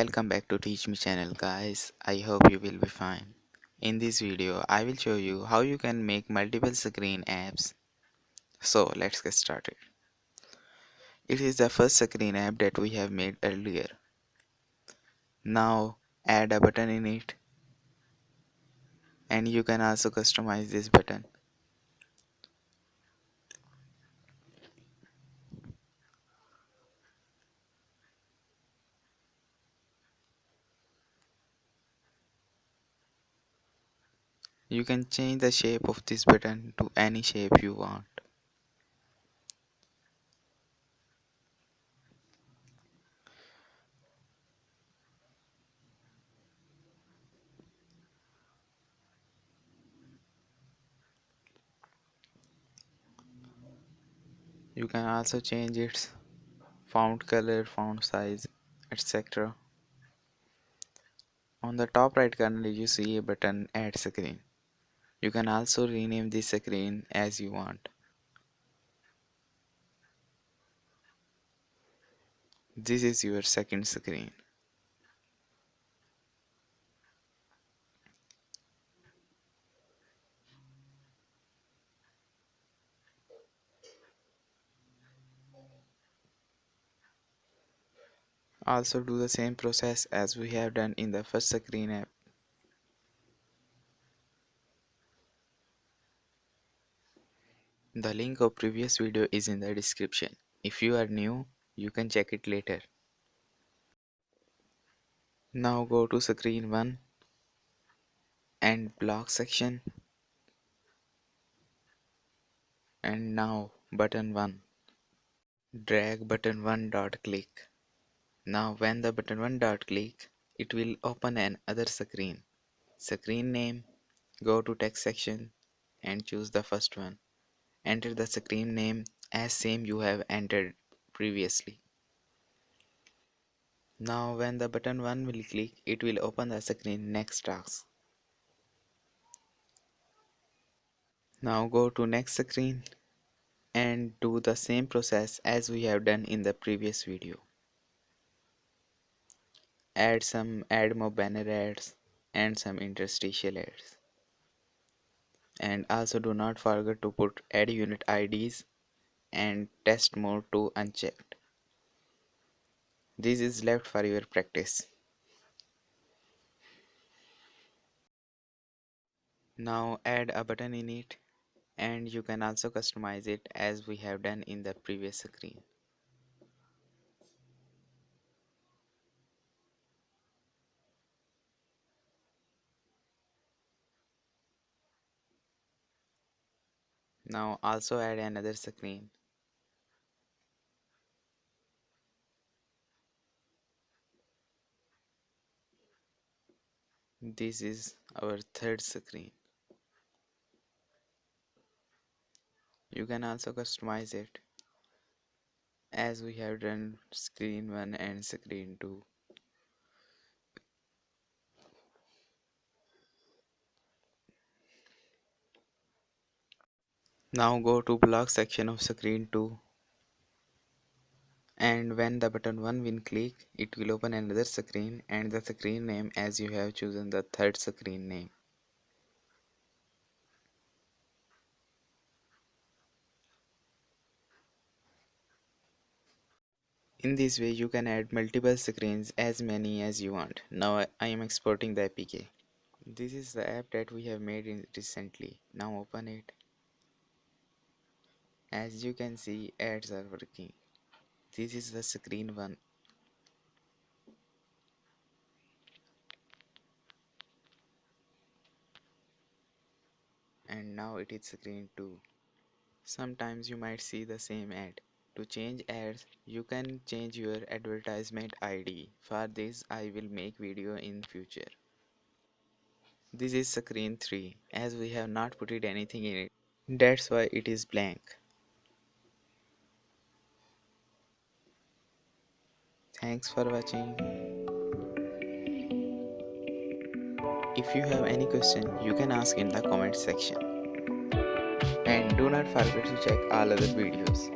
Welcome back to Teach Me channel guys. I hope you will be fine. In this video I will show you how you can make multiple screen apps. So let's get started. It is the first screen app that we have made earlier. Now add a button in it, and you can also customize this button. You can change the shape of this button to any shape you want. You can also change its font color, font size, etc. On the top right corner you see a button Add Screen. You can also rename this screen as you want. This is your second screen. Also do the same process as we have done in the first screen app. The link of previous video is in the description. If you are new, you can check it later. Now go to screen 1 and block section, and now button 1. Drag button 1 dot click. Now when the button 1 dot click, it will open another screen. Screen name, go to text section and choose the first one. Enter the screen name as same you have entered previously. Now when the button 1 will click, it will open the screen next task. Now go to next screen and do the same process as we have done in the previous video. Add more banner ads and some interstitial ads. And also do not forget to put add unit IDs and test mode to unchecked. This is left for your practice. Now add a button in it, and you can also customize it as we have done in the previous screen. Now also add another screen. This is our third screen. You can also customize it as we have done screen 1 and screen 2. Now go to block section of screen 2, and when the button 1 will click, it will open another screen and the screen name as you have chosen the third screen name. In this way you can add multiple screens, as many as you want. Now I am exporting the APK. This is the app that we have made recently. Now open it. As you can see, ads are working. This is the screen 1. And now it is screen 2. Sometimes you might see the same ad. To change ads, you can change your advertisement ID. For this, I will make video in future. This is screen 3, as we have not put anything in it. That's why it is blank. Thanks for watching. If you have any question, you can ask in the comment section. And do not forget to check all other videos.